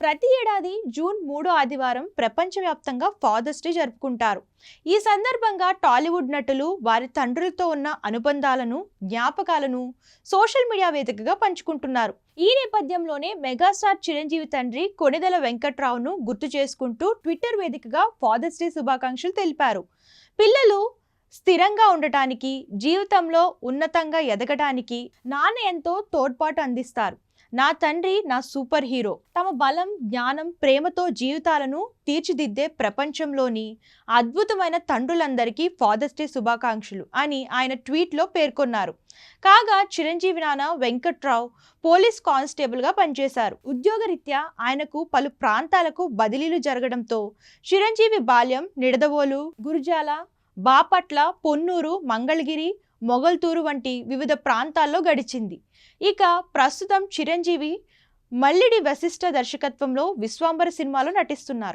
ప్రతి ఏడాది జూన్ 3వ ఆదివారం ప్రపంచవ్యాప్తంగా ఫాదర్స్ డే జరుపుకుంటారు. ఈ సందర్భంగా టాలీవుడ్ నటులు వారి తండ్రులతో ఉన్న అనుబంధాలను, జ్ఞాపకాలను సోషల్ మీడియా వేదికగా పంచుకుంటున్నారు. ఈ నేపథ్యంలోనే మెగాస్టార్ చిరంజీవి తండ్రి కొణిదెల వెంకట్రావును గుర్తు చేసుకుంటూ ట్విట్టర్ వేదికగా ఫాదర్స్ డే శుభాకాంక్షలు తెలిపారు. పిల్లలు స్థిరంగా ఉండటానికి, జీవితంలో ఉన్నతంగా ఎదగడానికి నాన్న ఎంతో తోడ్పాటు అందిస్తారు. నా తండ్రి నా సూపర్ హీరో. తమ బలం, జ్ఞానం, ప్రేమతో జీవితాలను తీర్చిదిద్దే ప్రపంచంలోని అద్భుతమైన తండ్రులందరికీ ఫాదర్స్ డే శుభాకాంక్షలు అని ఆయన ట్వీట్లో పేర్కొన్నారు. కాగా చిరంజీవి నాన్న వెంకట్రావు పోలీస్ కానిస్టేబుల్గా పనిచేశారు. ఉద్యోగరీత్యా ఆయనకు పలు ప్రాంతాలకు బదిలీలు జరగడంతో చిరంజీవి బాల్యం నిడదవోలు, గురజాల, బాపట్ల, పొన్నూరు, మంగళగిరి, మొగల్తూరు వంటి వివిధ ప్రాంతాల్లో గడిచింది. ఇక ప్రస్తుతం చిరంజీవి మల్లిడి వశిష్ఠ దర్శకత్వంలో విశ్వాంబర సినిమాలో నటిస్తున్నారు.